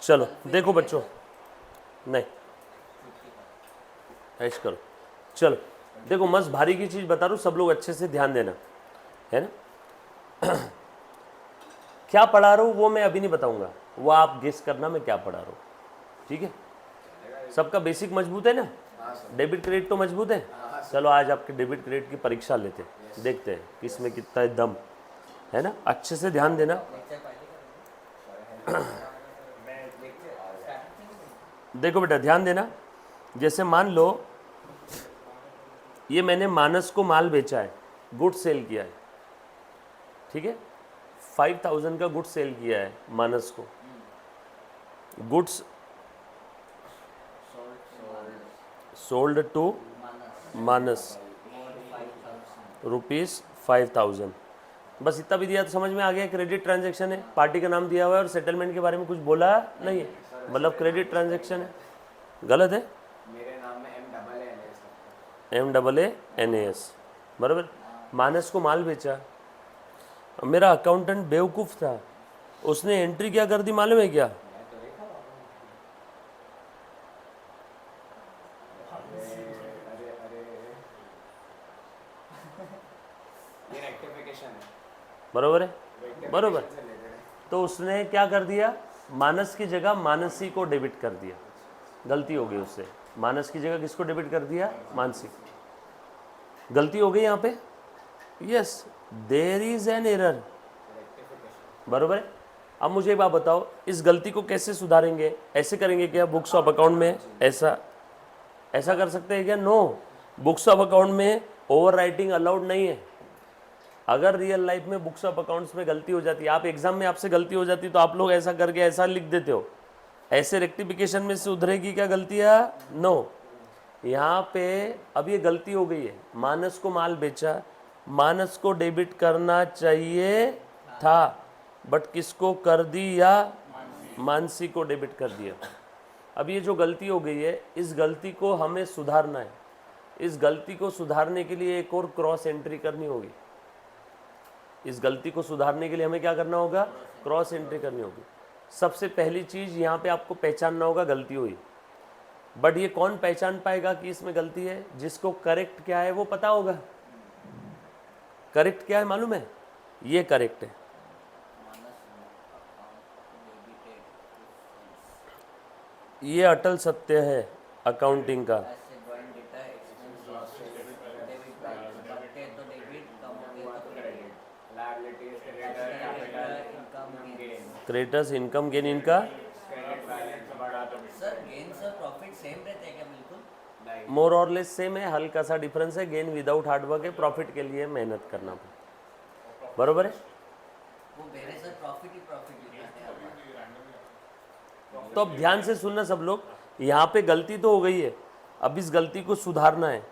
चलो देखो बच्चों, नहीं ऐश करो। चलो देखो, मस्त भारी की चीज़ बता रहा हूँ, सब लोग अच्छे से ध्यान देना, है ना। क्या पढ़ा रहा हूँ वो मैं अभी नहीं बताऊंगा, वो आप गेस करना मैं क्या पढ़ा रहा हूँ, ठीक है। सबका बेसिक मजबूत है ना, डेबिट क्रेडिट तो मजबूत है। चलो आज आपके डेबिट क्रेडिट की परीक्षा लेते हैं, देखते हैं किसमें कितना है दम, है ना। अच्छे से ध्यान देना। देखो बेटा ध्यान देना, जैसे मान लो ये मैंने मानस को माल बेचा है, गुड सेल किया है, ठीक है। 5000 का गुड सेल किया है मानस को, गुड्स सोल्ड टू मानस ₹5000। बस इतना भी दिया तो समझ में आ गया, क्रेडिट ट्रांजैक्शन है, पार्टी का नाम दिया हुआ है और सेटलमेंट के बारे में कुछ बोला नहीं है, मतलब क्रेडिट ट्रांजैक्शन है। गलत है, मेरे नाम में MAANAS बराबर। मानस को माल बेचा, मेरा अकाउंटेंट बेवकूफ़ था, उसने एंट्री क्या कर दी मालूम है क्या? बरोबर है, बरोबर। तो उसने क्या कर दिया, मानस की जगह मानसी को डेबिट कर दिया, गलती हो गई उससे। मानस की जगह किसको डेबिट कर दिया? मानसी। गलती हो गई यहाँ पे, yes there is an error, बरोबर है। अब मुझे एक बात बताओ, इस गलती को कैसे सुधारेंगे? ऐसे करेंगे क्या बुक्स ऑफ अकाउंट में? ऐसा कर सकते हैं क्या? नो, बुक्स ऑफ अकाउंट में ओवर राइटिंग अलाउड नहीं है। अगर रियल लाइफ में बुक्स ऑफ अकाउंट्स में गलती हो जाती है, आप एग्जाम में आपसे गलती हो जाती, तो आप लोग ऐसा करके ऐसा लिख देते हो, ऐसे रेक्टिफिकेशन में से उधरेगी क्या गलतियाँ? नो। यहाँ पे अब ये गलती हो गई है, मानस को माल बेचा, मानस को डेबिट करना चाहिए था, बट किसको कर दिया? मानसी को डेबिट कर दिया। अब ये जो गलती हो गई है, इस गलती को हमें सुधारना है। इस गलती को सुधारने के लिए एक और क्रॉस एंट्री करनी होगी। इस गलती को सुधारने के लिए हमें क्या करना होगा? क्रॉस एंट्री करनी होगी। सबसे पहली चीज़ यहाँ पे आपको पहचानना होगा गलती हुई, बट ये कौन पहचान पाएगा कि इसमें गलती है? जिसको करेक्ट क्या है वो पता होगा। करेक्ट क्या है मालूम है? ये करेक्ट है, ये अटल सत्य है अकाउंटिंग का। क्रेडिटर्स इनकम गेन इनका मोर और लेस सेम है, हल्का सा डिफरेंस है। गेन विदाउट हार्डवर्क है, प्रॉफिट के लिए मेहनत करना पड़े, बरोबर है। तो अब ध्यान से सुनना सब लोग, यहाँ पे गलती तो हो गई है, अब इस गलती को सुधारना है।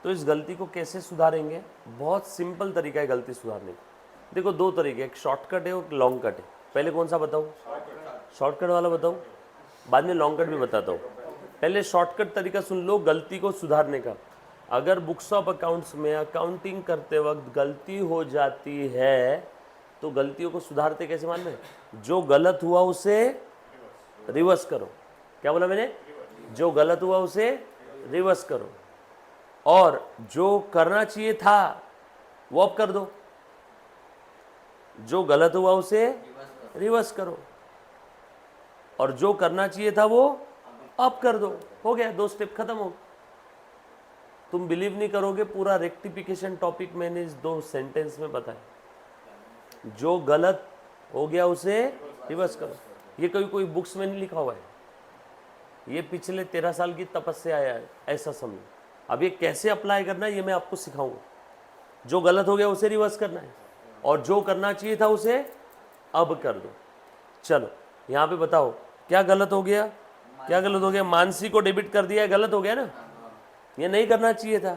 तो इस गलती को कैसे सुधारेंगे? बहुत सिंपल तरीका है गलती सुधारने का। देखो दो तरीके, एक शॉर्टकट है और एक लॉन्ग कट है। पहले कौन सा बताऊँ? शॉर्टकट वाला बताऊँ, बाद में लॉन्ग कट भी बताता हूँ। पहले शॉर्टकट तरीका सुन लो गलती को सुधारने का। अगर बुक्स ऑफ अकाउंट्स में अकाउंटिंग करते वक्त गलती हो जाती है, तो गलतियों को सुधारते कैसे मालूम है? जो गलत हुआ उसे रिवर्स करो। क्या बोला मैंने? जो गलत हुआ उसे रिवर्स करो, और जो करना चाहिए था वो अब कर दो। जो गलत हुआ उसे रिवर्स करो, और जो करना चाहिए था वो अब कर दो। हो गया, दो स्टेप खत्म हो। तुम बिलीव नहीं करोगे, पूरा रेक्टिफिकेशन टॉपिक मैंने इस दो सेंटेंस में बताया। जो गलत हो गया उसे रिवर्स करो। ये कोई बुक्स में नहीं लिखा हुआ है, ये पिछले 13 साल की तपस्या आया है, ऐसा समझो। अब ये कैसे अप्लाई करना है ये मैं आपको सिखाऊंगा। जो गलत हो गया उसे रिवर्स करना है, और जो करना चाहिए था उसे अब कर दो। चलो यहाँ पे बताओ क्या गलत हो गया? क्या गलत हो गया? मानसी को डेबिट कर दिया, गलत हो गया ना, ये नहीं करना चाहिए था।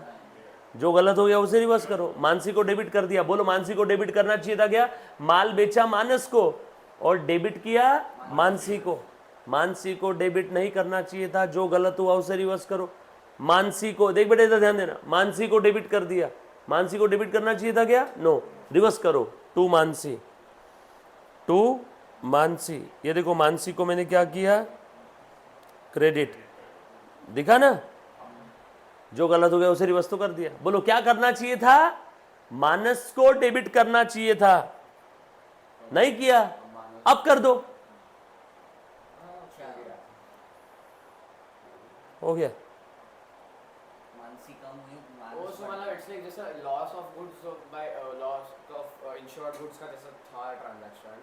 जो गलत हो गया उसे रिवर्स करो। मानसी को डेबिट कर दिया, बोलो मानसी को डेबिट करना चाहिए था क्या? माल बेचा मानस को और डेबिट किया मानसी को। मानसी को डेबिट नहीं करना चाहिए था, जो गलत हुआ उसे रिवर्स करो। मानसी को, देख बेटे इधर ध्यान देना, मानसी को डेबिट कर दिया, मानसी को डेबिट करना चाहिए था क्या? नो, रिवर्स करो। टू मानसी, टू मानसी, ये देखो मानसी को मैंने क्या किया, क्रेडिट, दिखा ना, जो गलत हो गया उसे रिवर्स तो कर दिया। बोलो क्या करना चाहिए था, मानस को डेबिट करना चाहिए था, नहीं किया, अब कर दो, हो गया। मानसी कम हुई, वो सो मतलब इट्स लाइक जैसा loss of goods by loss of insured goods का जैसा था ट्रांजैक्शन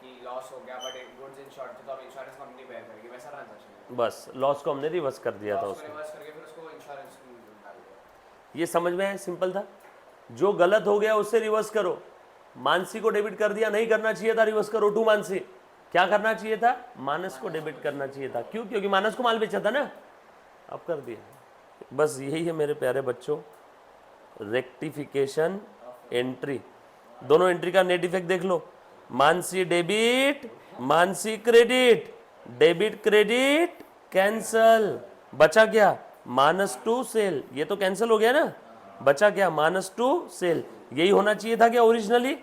कि लॉस हो गया बट गुड्स इंश्योर्ड थे तो अब इंश्योरेंस कंपनी पे करेगी, वैसा ट्रांजैक्शन है। बस लॉस को हमने रिवर्स कर दिया था लॉस को उसको, रिवर्स करके फिर उसको इंश्योरेंस में डाल दिया। ये समझ में आया, सिंपल था। जो गलत हो गया उससे रिवर्स करो, मानसी को डेबिट कर दिया, नहीं करना चाहिए था, रिवर्स करो टू मानसी, क्या करना चाहिए था, मानस को डेबिट करना चाहिए था, क्यों, क्योंकि मानस को माल बेचा था ना, अब कर दिया। बस यही है मेरे प्यारे बच्चों, रेक्टिफिकेशन एंट्री, दोनों एंट्री का नेट इफेक्ट देख लो, Mansi debit, Mansi credit, debit credit cancel, बचा क्या, माइनस टू सेल, ये तो कैंसिल हो गया ना, बचा क्या, माइनस टू सेल, यही होना चाहिए था क्या originally,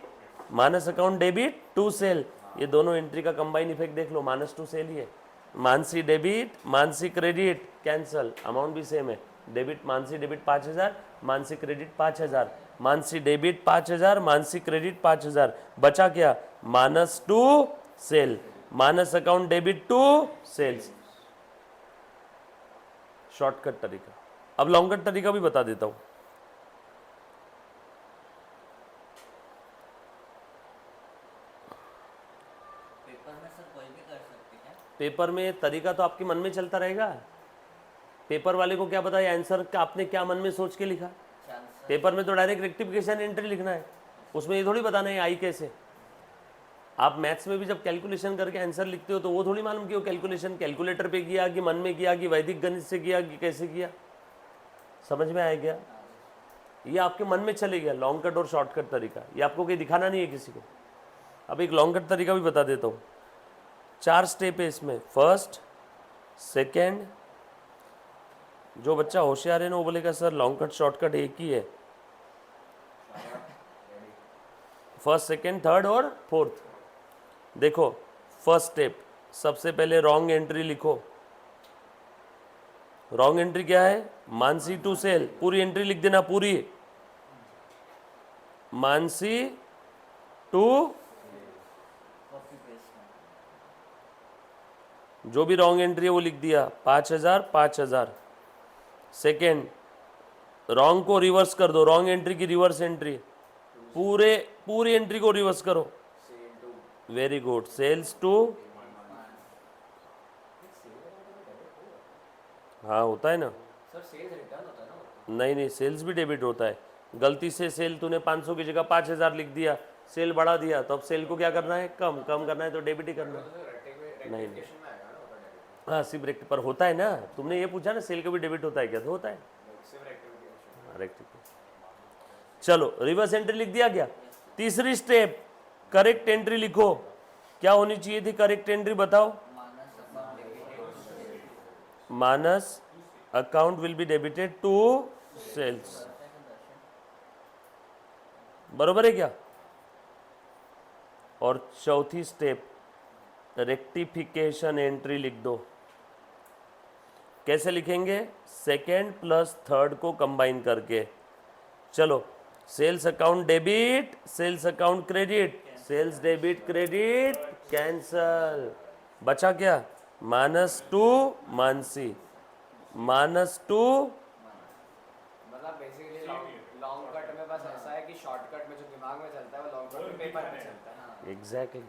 minus account debit to sale, ये दोनों एंट्री का कंबाइन इफेक्ट देख लो, माइनस टू सेल ही है, Mansi debit, Mansi credit cancel, amount भी सेम है, debit Mansi debit 5000, Mansi credit 5000, Mansi debit 5000, Mansi credit 5000, बचा क्या, minus to sale, minus account debit to sales, shortcut तरीका। अब लॉन्गकट तरीका भी बता देता हूं। पेपर में सर कोई भी कर सकते हैं। पेपर में तरीका तो आपके मन में चलता रहेगा, पेपर वाले को क्या पता है आंसर का आपने क्या मन में सोच के लिखा, आंसर पेपर में तो डायरेक्ट रेक्टिफिकेशन एंट्री लिखना है, उसमें ये थोड़ी बताना है आई कैसे। आप मैथ्स में भी जब कैलकुलेशन करके आंसर लिखते हो तो वो थोड़ी मालूम कि वो कैलकुलेशन कैलकुलेटर पे किया कि मन में किया कि वैदिक गणित से किया कि कैसे किया, समझ में आया क्या, ये आपके मन में चले गया, लॉन्ग कट और शॉर्टकट तरीका, ये आपको कहीं दिखाना नहीं है किसी को। अब एक लॉन्ग कट तरीका भी बता देता हूँ, 4 स्टेप है इसमें, फर्स्ट, सेकेंड, जो बच्चा होशियार है ना वो बोलेगा सर लॉन्ग कट शॉर्टकट एक ही है, फर्स्ट सेकेंड थर्ड और फोर्थ। देखो फर्स्ट स्टेप, सबसे पहले रॉन्ग एंट्री लिखो, रॉन्ग एंट्री क्या है, मानसी टू सेल, पूरी एंट्री लिख देना पूरी, मानसी टू, कॉपी पेस्ट में जो भी रॉन्ग एंट्री है वो लिख दिया, 5000 5000। सेकेंड, रॉन्ग को रिवर्स कर दो, रॉन्ग एंट्री की रिवर्स एंट्री, पूरी एंट्री को रिवर्स करो, वेरी गुड, सेल्स टू, हाँ होता है ना, सर सेल्स रिटर्न होता है ना वो? नहीं नहीं सेल्स भी डेबिट होता है, गलती से सेल तूने 500 की जगह 5000 लिख दिया, सेल बढ़ा दिया तो अब सेल को क्या करना है, कम करना है तो डेबिट ही करना है, नहीं रेक्टिफिकेशन में आएगा ना वो तो डेबिट, हाँ सिर्फ रेक्ट पर होता है ना, तुमने ये पूछा ना सेल का भी डेबिट होता है क्या, तो होता है सिर्फ रेक्टिफिकेशन। रेक्टिफिकेशन। चलो रिवर्स एंट्री लिख दिया क्या, तीसरी स्टेप, करेक्ट एंट्री लिखो, क्या होनी चाहिए थी करेक्ट एंट्री बताओ, minus account will be debited to sales, बरोबर है क्या, और चौथी स्टेप रेक्टिफिकेशन एंट्री लिख दो, कैसे लिखेंगे, सेकेंड प्लस थर्ड को कंबाइन करके, चलो sales account debit, sales account credit, sales debit credit cancel, बचा क्या, minus to Mansi, minus to, मतलब बेसिकली लॉन्ग कट में बस ऐसा है कि शॉर्टकट में जो दिमाग में चलता है वो लॉन्ग कट में पेपर में चलता है। एग्जैक्टली।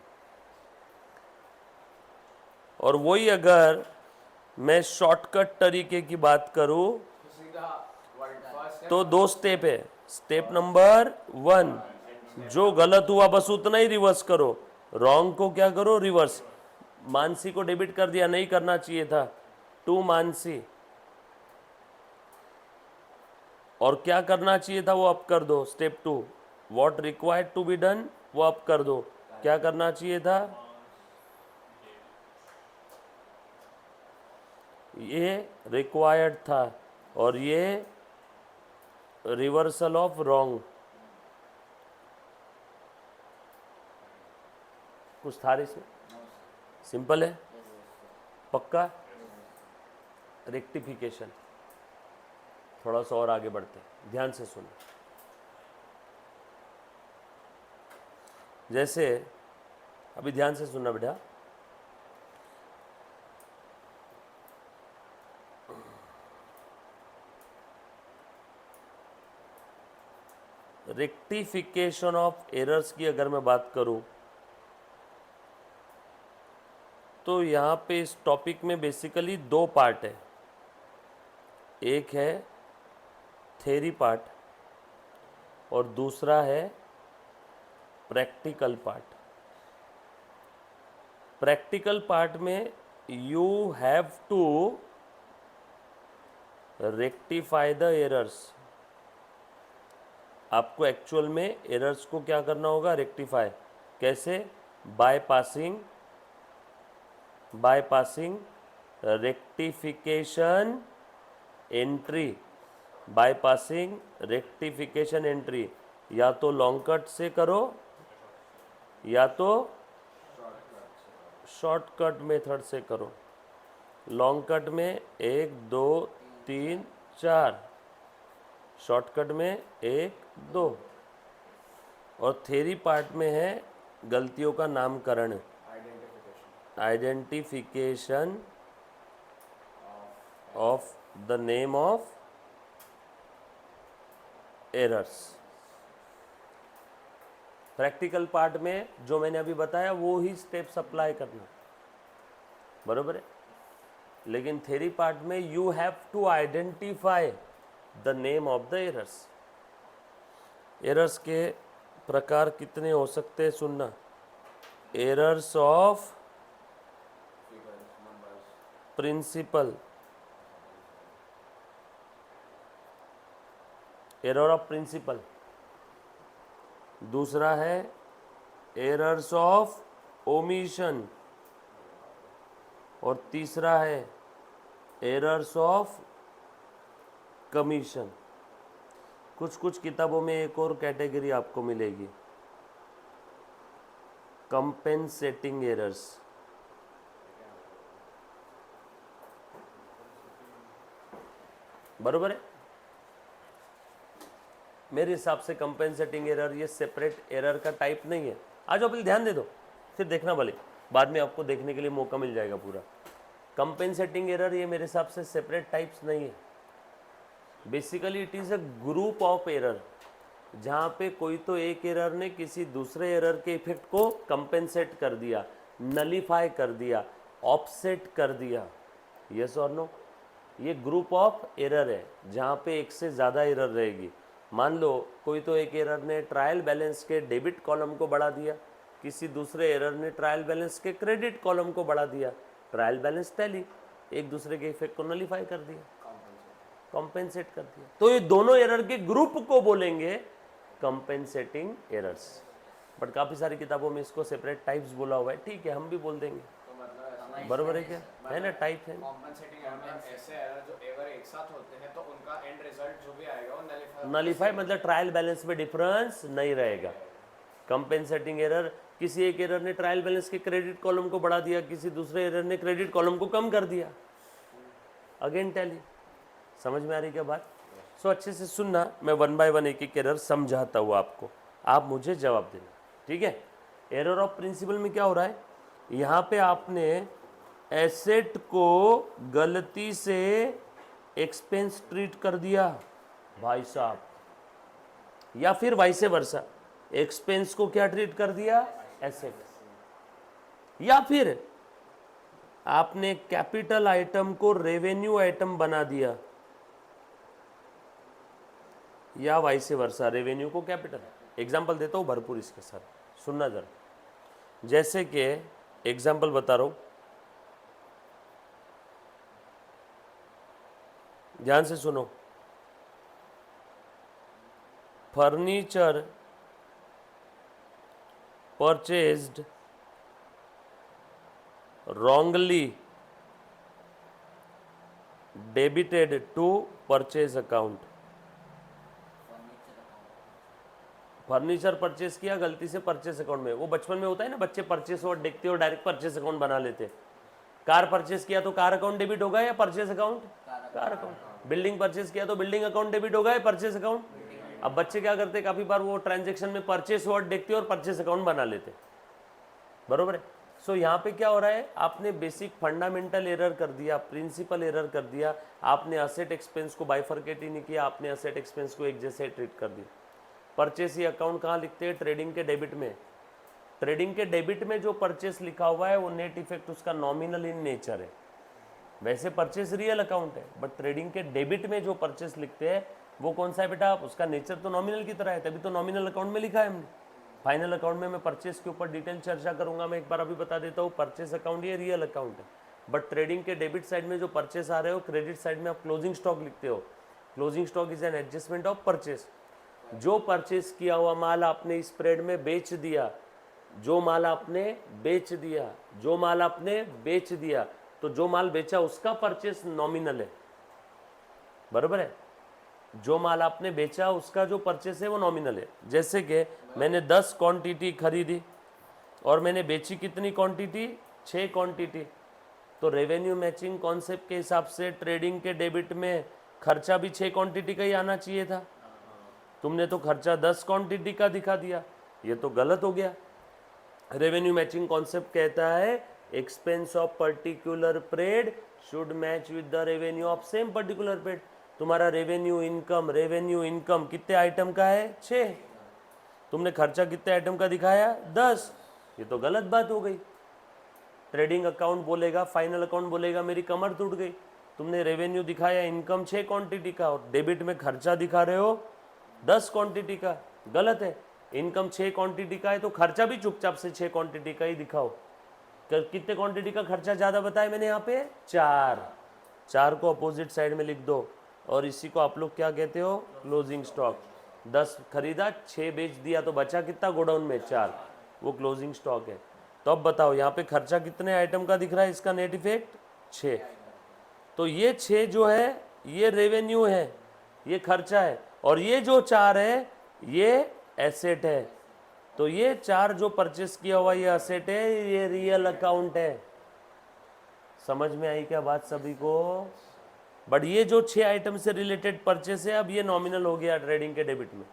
और वही अगर मैं शॉर्टकट तरीके की बात करूं तो सीधा फर्स्ट तो 2 स्टेप है, स्टेप नंबर 1, जो गलत हुआ बस उतना ही रिवर्स करो, रॉन्ग को क्या करो रिवर्स, मानसी को डेबिट कर दिया, नहीं करना चाहिए था, टू मानसी, और क्या करना चाहिए था वो अब कर दो, step 2, what required to be done वो अब कर दो, क्या करना चाहिए था, ये रिक्वायर्ड था और ये रिवर्सल ऑफ रॉन्ग, कुछ था इसमें। सिंपल है, Yes, sir. पक्का। Yes, sir. रेक्टिफिकेशन, थोड़ा सा और आगे बढ़ते हैं, ध्यान से सुनो। जैसे अभी ध्यान से सुनना बेटा, रेक्टिफिकेशन ऑफ एरर्स की अगर मैं बात करूं तो यहाँ पे इस टॉपिक में बेसिकली दो पार्ट है। एक है थ्योरी पार्ट और दूसरा है प्रैक्टिकल पार्ट। प्रैक्टिकल पार्ट में you have to rectify the errors. आपको एक्चुअल में एरर्स को क्या करना होगा, रेक्टिफाई। कैसे? Bypassing rectification entry, bypassing rectification entry. या तो लॉन्ग कट से करो या तो शॉर्टकट मेथड से करो। लॉन्ग कट में 1 2 3 4, शॉर्टकट में 1 2, और थ्योरी पार्ट में है गलतियों का नामकरण, identification of the name of errors. Practical part में जो मैंने अभी बताया वो ही स्टेप्स अप्लाई करना, बरोबर है। लेकिन थ्योरी पार्ट में you have to identify the name of the errors. Errors के प्रकार कितने हो सकते हैं, सुनना। Errors of principle, error of principle. दूसरा है एरर्स ऑफ ओमिशन, और तीसरा है एरर्स ऑफ कमीशन। कुछ किताबों में एक और कैटेगरी आपको मिलेगी, कंपेंसेटिंग एरर्स। बरोबर है। मेरे हिसाब से कंपेंसेटिंग एरर ये सेपरेट एरर का टाइप नहीं है। आ जाओ पहले ध्यान दे दो, फिर देखना भले, बाद में आपको देखने के लिए मौका मिल जाएगा पूरा। कंपेंसेटिंग एरर ये मेरे हिसाब से सेपरेट टाइप्स नहीं है। Basically it is a group of error, जहाँ पे कोई तो एक एरर ने किसी दूसरे एरर के इफेक्ट को कंपेंसेट कर दिया, नलीफाई कर दिया, ऑफसेट कर दिया। यस और नो? ये ग्रुप ऑफ एरर है जहाँ पे एक से ज़्यादा एरर रहेगी। मान लो कोई तो एक एरर ने ट्रायल बैलेंस के डेबिट कॉलम को बढ़ा दिया, किसी दूसरे एरर ने ट्रायल बैलेंस के क्रेडिट कॉलम को बढ़ा दिया। ट्रायल बैलेंस टैली, एक दूसरे के इफेक्ट को नलीफाई कर दिया, कॉम्पेंसेट कर दिया। तो ये दोनों एरर के ग्रुप को बोलेंगे कंपेंसेटिंग एरर्स। बट काफ़ी सारी किताबों में इसको सेपरेट टाइप्स बोला हुआ है, ठीक है, हम भी बोल देंगे। तो मतलब बरोबर है क्या? है ना, टाइप है। कॉम्पेंसेटिंग एरर मतलब ऐसे एरर जो एवर एक साथ होते हैं तो उनका एंड रिजल्ट जो भी आएगा वो नलीफाई मतलब ट्रायल बैलेंस में डिफरेंस नहीं रहेगा। कंपेंसेटिंग एरर, किसी एक एरर ने ट्रायल बैलेंस के क्रेडिट कॉलम को बढ़ा दिया, किसी दूसरे एरर ने क्रेडिट कॉलम को कम कर दिया। Again tally. समझ में आ रही क्या बात? सो अच्छे से सुनना, मैं 1 बाय 1 एक एक एरर समझाता हूँ आपको, आप मुझे जवाब देना, ठीक है। एरर ऑफ प्रिंसिपल में क्या हो रहा है, यहाँ पे आपने एसेट को गलती से एक्सपेंस ट्रीट कर दिया भाई साहब, या फिर वाइसे वर्सा, एक्सपेंस को क्या ट्रीट कर दिया, एसेट। या फिर आपने कैपिटल आइटम को रेवेन्यू आइटम बना दिया, या वाइसे वर्सा, रेवेन्यू को कैपिटल। एग्जाम्पल देता हूँ भरपूर इसके साथ, सुनना जरा। जैसे कि एग्जाम्पल बता रहा हूँ, ध्यान से सुनो। Furniture purchased wrongly debited to purchase account। Furniture purchase किया गलती से परचेस अकाउंट में, वो बचपन में होता है ना, बच्चे परचेस वर्ड देखते हो डायरेक्ट परचेस अकाउंट बना लेते हैं। कार परचेस किया तो कार अकाउंट डेबिट होगा या purchase account? Car account. Building purchase किया तो बिल्डिंग अकाउंट डेबिट होगा या परचेस अकाउंट? अब बच्चे क्या करते हैं, काफी बार वो ट्रांजेक्शन में परचेस वर्ड देखते हैं और परचेस अकाउंट बना लेते हैं, बरोबर है। सो यहाँ पे क्या हो रहा है, आपने बेसिक फंडामेंटल एरर कर दिया, प्रिंसिपल एरर कर दिया, आपने असेट एक्सपेंस को बाइफरकेट ही नहीं किया, आपने असेट एक्सपेंस को एक जैसे ट्रीट कर दिया। परचेस ही अकाउंट कहाँ लिखते हैं? ट्रेडिंग के डेबिट में। ट्रेडिंग के डेबिट में जो परचेस लिखा हुआ है वो नेट इफेक्ट उसका नॉमिनल इन नेचर है। वैसे परचेस रियल अकाउंट है, बट ट्रेडिंग के डेबिट में जो परचेस लिखते हैं वो कौन सा है बेटा? उसका नेचर तो नॉमिनल की तरह है, तभी तो नॉमिनल अकाउंट में लिखा है हमने। फाइनल अकाउंट में मैं परचेस के ऊपर डिटेल चर्चा करूंगा, मैं एक बार अभी बता देता हूँ, परचेस अकाउंट ये रियल अकाउंट है, बट ट्रेडिंग के डेबिट साइड में जो परचेस आ रहे हो, क्रेडिट साइड में आप क्लोजिंग स्टॉक लिखते हो। Closing stock is an adjustment of purchase. जो परचेस किया हुआ माल आपने स्प्रेड में बेच दिया, जो माल आपने बेच दिया, जो माल आपने बेच दिया, तो जो माल बेचा उसका परचेस नॉमिनल है, बराबर है। जो माल आपने बेचा उसका जो परचेस है वो नॉमिनल है। जैसे कि मैंने 10 क्वांटिटी खरीदी और मैंने बेची कितनी क्वांटिटी? 6 क्वांटिटी। तो रेवेन्यू मैचिंग कॉन्सेप्ट के हिसाब से ट्रेडिंग के डेबिट में खर्चा भी 6 क्वांटिटी का ही आना चाहिए था। तुमने तो खर्चा 10 क्वांटिटी का दिखा दिया, ये तो गलत हो गया। रेवेन्यू मैचिंग कॉन्सेप्ट कहता है expense of particular period should match with the revenue of same particular period. तुम्हारा रेवेन्यू इनकम कितने आइटम का है? 6। तुमने खर्चा कितने आइटम का दिखाया? 10। ये तो गलत बात हो गई। ट्रेडिंग अकाउंट बोलेगा, फाइनल अकाउंट बोलेगा मेरी कमर टूट गई। तुमने रेवेन्यू दिखाया इनकम 6 क्वांटिटी का और डेबिट में खर्चा दिखा रहे हो 10 क्वांटिटी का, गलत है। इनकम 6 क्वांटिटी का है तो खर्चा भी चुपचाप से 6 क्वांटिटी का ही दिखाओ। कितने क्वांटिटी का खर्चा ज़्यादा बताया मैंने यहाँ पे? 4 को अपोजिट साइड में लिख दो और इसी को आप लोग क्या कहते हो? Closing stock. 10 खरीदा, 6 बेच दिया, तो बचा कितना गोडाउन में? 4, वो क्लोजिंग स्टॉक है। तो अब बताओ यहाँ पे खर्चा कितने आइटम का दिख रहा है? इसका नेट इफेक्ट 6। तो ये 6 जो है ये रेवेन्यू है, ये खर्चा है, और ये जो 4 है ये एसेट है। तो ये 4 जो परचेस किया हुआ ये एसेट है, ये रियल अकाउंट है। समझ में आई क्या बात सभी को? बट ये जो 6 आइटम से रिलेटेड परचेस है, अब ये नॉमिनल हो गया ट्रेडिंग के डेबिट में।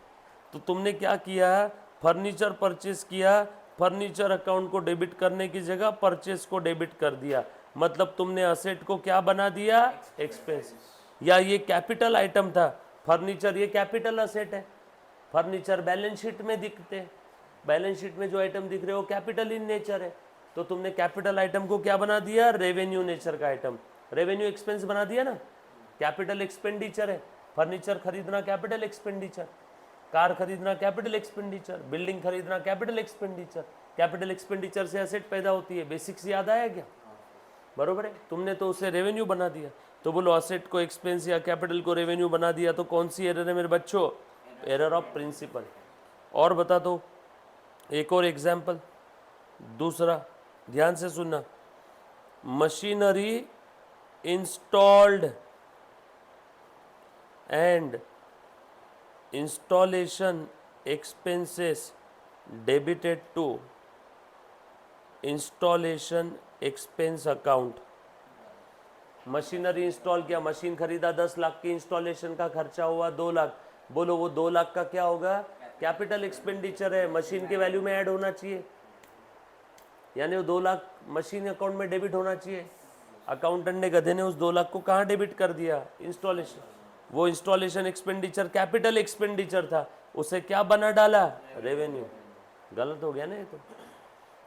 तो तुमने क्या किया? फर्नीचर परचेस किया, फर्नीचर अकाउंट को डेबिट करने की जगह परचेस को डेबिट कर दिया, मतलब तुमने असेट को क्या बना दिया? एक्सपेंस। या ये कैपिटल आइटम था, फर्नीचर ये कैपिटल असेट है, फर्नीचर बैलेंस शीट में दिखते हैं, बैलेंस शीट में जो आइटम दिख रहे हो कैपिटल इन नेचर है, तो तुमने कैपिटल आइटम को क्या बना दिया? रेवेन्यू नेचर का आइटम, रेवेन्यू एक्सपेंस बना दिया ना। कैपिटल एक्सपेंडिचर है, फर्नीचर खरीदना कैपिटल एक्सपेंडिचर, कार खरीदना कैपिटल एक्सपेंडिचर, बिल्डिंग खरीदना कैपिटल एक्सपेंडिचर। कैपिटल एक्सपेंडिचर से एसेट पैदा होती है, बेसिक्स याद आया क्या? बरोबर है। तुमने तो उसे रेवेन्यू बना दिया, तो बोलो असेट को एक्सपेंस या कैपिटल को रेवेन्यू बना दिया, तो कौन सी एरर है मेरे बच्चों? Error of principle. और बता दो एक और एग्जाम्पल, दूसरा ध्यान से सुनना। Machinery installed and installation expenses debited to installation expense account. Machinery install किया, मशीन खरीदा 10 लाख की, इंस्टॉलेशन का खर्चा हुआ 2 लाख। बोलो वो 2 लाख का क्या होगा? कैपिटल एक्सपेंडिचर है, मशीन के वैल्यू में ऐड होना चाहिए, यानी वो 2 लाख मशीन अकाउंट में डेबिट होना चाहिए। अकाउंटेंट ने गधे ने उस 2 लाख को कहाँ डेबिट कर दिया? इंस्टॉलेशन। वो इंस्टॉलेशन एक्सपेंडिचर कैपिटल एक्सपेंडिचर था, उसे क्या बना डाला? रेवेन्यू। गलत हो गया ना ये तो,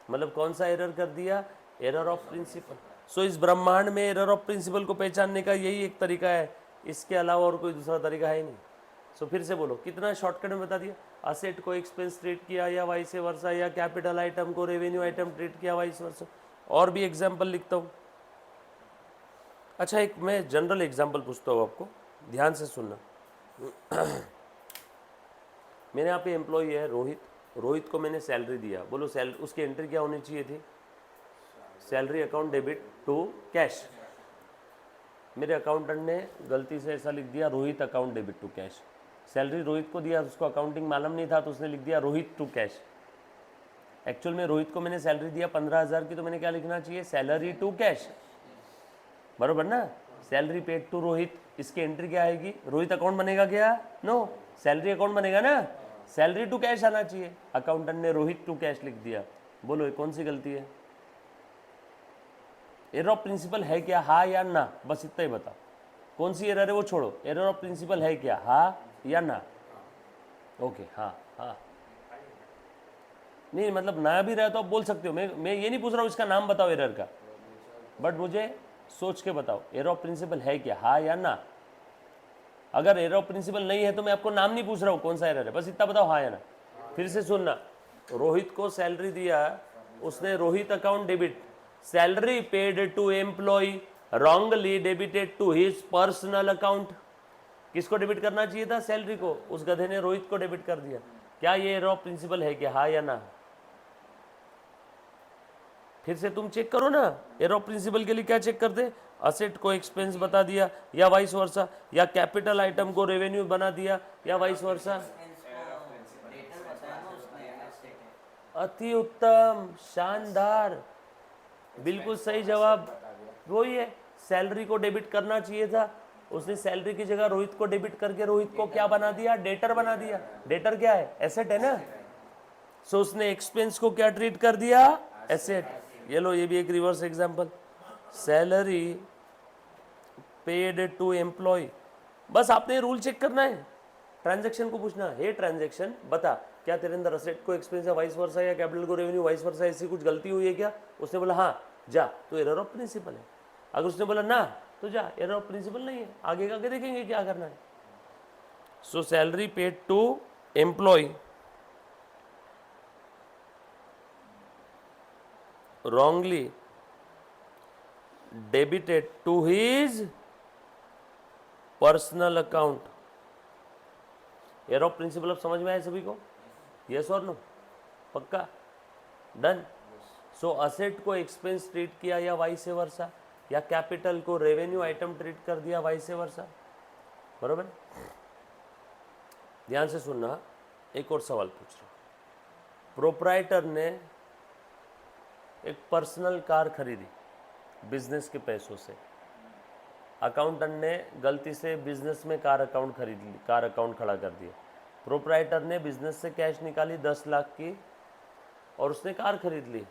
मतलब कौन सा एरर कर दिया? Error of principal. सो इस ब्रह्मांड में एरर ऑफ प्रिंसिपल को पहचानने का यही एक तरीका है, इसके अलावा और कोई दूसरा तरीका है ही नहीं। सो फिर से बोलो, कितना शॉर्टकट में बता दिया। असेट को एक्सपेंस ट्रीट किया या वाइस वर्सा, या कैपिटल आइटम को रेवेन्यू आइटम ट्रीट किया वाइस वर्सा। और भी एग्जाम्पल लिखता हूँ। अच्छा एक मैं जनरल एग्जाम्पल पूछता हूँ आपको, ध्यान से सुनना। मेरे यहाँ पे एम्प्लॉई है रोहित, रोहित को मैंने सैलरी दिया, बोलो सैलरी उसकी एंट्री क्या होनी चाहिए थी? Salary account debit to cash. मेरे अकाउंटेंट ने गलती से ऐसा लिख दिया Rohit account debit to cash. Salary Rohit को दिया, उसको अकाउंटिंग मालूम नहीं था तो उसने लिख दिया रोहित टू कैश। एक्चुअल में रोहित को मैंने सैलरी दिया 15,000 की, तो मैंने क्या लिखना चाहिए, सैलरी टू कैश, बरोबर ना। सैलरी पेड टू रोहित, इसकी एंट्री क्या आएगी, रोहित अकाउंट बनेगा क्या, नो, सैलरी अकाउंट बनेगा ना, सैलरी टू कैश आना चाहिए। अकाउंटेंट ने रोहित टू कैश लिख दिया। बोलो ये कौन सी गलती है? एरर ऑफ प्रिंसिपल है क्या, हाँ या ना, बस इतना ही बताओ। कौन सी एरर है वो छोड़ो, एरर ऑफ प्रिंसिपल है क्या, हाँ या ना? ओके, हाँ हाँ, नहीं मतलब ना भी रहे तो आप बोल सकते हो, मैं ये नहीं पूछ रहा हूँ इसका नाम बताओ एरर का, बट मुझे सोच के बताओ एरर ऑफ प्रिंसिपल है क्या, हाँ या ना। अगर एरर ऑफ प्रिंसिपल नहीं है तो मैं आपको नाम नहीं पूछ रहा हूँ कौन सा एरर है, बस इतना बताओ हाँ या ना। फिर से सुनना, रोहित को सैलरी दिया, उसने Rohit account debit, salary paid to employ wrongly debited to his personal account. किसको डेबिट करना चाहिए था, सैलरी को, उस गधे ने रोहित को डेबिट कर दिया। क्या ये एरर ऑफ प्रिंसिपल है क्या, हाँ या ना? फिर से तुम चेक करो ना, एरर ऑफ प्रिंसिपल के लिए क्या चेक करते, असेट को एक्सपेंस बता दिया या वाइस वर्सा, या कैपिटल आइटम को रेवेन्यू बना दिया या वाइस वर्सा। अति उत्तम, शानदार, बिल्कुल सही जवाब, वही है। सैलरी को डेबिट करना चाहिए था, उसने सैलरी की जगह रोहित को डेबिट करके रोहित को क्या बना दिया, डेटर बना दिया। डेटर क्या है, एसेट है ना, सो उसने एक्सपेंस को क्या ट्रीट कर दिया, एसेट। ये लो, ये भी एक reverse example, salary paid to employ. बस आपने रूल चेक करना है, ट्रांजैक्शन को पूछना है, ट्रांजैक्शन बता क्या तेरे अंदर असेट को एक्सपेंस या वाइस वर्सा या कैपिटल को रेवेन्यू वाइस वर्सा ऐसी कुछ गलती हुई है क्या। उसने बोला हाँ, जा, तो एरर ऑफ प्रिंसिपल है। अगर उसने बोला ना, तो जा, एरर ऑफ प्रिंसिपल नहीं है, आगे का आगे देखेंगे क्या करना है। So salary paid to employ wrongly debited to his personal account. Error of principle अब समझ में आया सभी को, यस और नो, पक्का, डन। सो असेट को एक्सपेंस ट्रीट किया या वाइस वर्सा, या कैपिटल को रेवेन्यू आइटम ट्रीट कर दिया वाइस वर्सा, बरोबर। ध्यान से सुनना, एक और सवाल पूछ रहा हूं। प्रोप्राइटर ने एक पर्सनल कार खरीदी बिजनेस के पैसों से, अकाउंटेंट ने गलती से बिजनेस में कार अकाउंट खरीद ली, कार अकाउंट खड़ा कर दिया। प्रोप्राइटर ने बिजनेस से कैश निकाली 10 लाख की और उसने कार खरीद ली।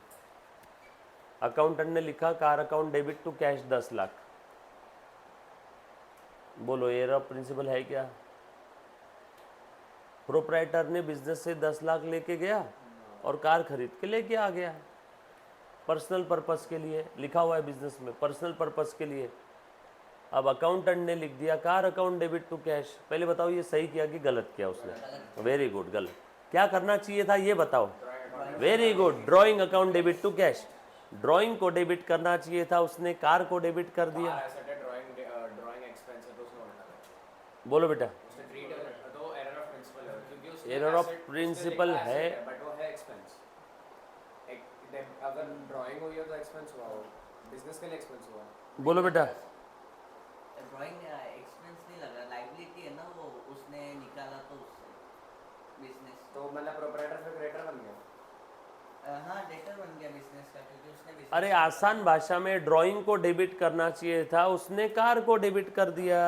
अकाउंटेंट ने लिखा car account debit to cash 10 lakh. बोलो एरर ऑफ प्रिंसिपल है क्या। प्रोप्राइटर ने बिजनेस से 10 लाख लेके गया और कार खरीद के लेके आ गया, पर्सनल पर्पस के लिए लिखा हुआ है बिजनेस में, पर्सनल पर्पस के लिए। अब अकाउंटेंट ने लिख दिया car account debit to cash. पहले बताओ ये सही किया कि गलत किया उसने, वेरी गुड, गलत। क्या करना चाहिए था ये बताओ, very good, drawing account debit to cash. Drawing को डेबिट करना चाहिए था, उसने कार को डेबिट कर दिया। ड्राइंग एक्सपेंस है तो उसने उल्टा कर दिया। बोलो बेटा, उसने ट्रीट तो एरर ऑफ प्रिंसिपल है, क्योंकि उसने एरर ऑफ asset- उसने प्रिंसिपल लिखा है, asset बट वो है एक्सपेंस। अगर ड्राइंग हुई है तो एक्सपेंस हुआ, हो बिजनेस के लिए एक्सपेंस हुआ। बोलो बेटा। ड्राइंग एक्सपेंस नहीं लगा, लाइबिलिटी है ना वो, उसने निकाला तो उससे बिजनेस। तो मतलब प्रोप्राइटर फिर क्रेडिटर बन गया। हाँ, डेटर बन गया बिजनेस का, क्योंकि उसने business अरे आसान भाषा में ड्राइंग को डेबिट करना चाहिए था, उसने कार को डेबिट कर दिया।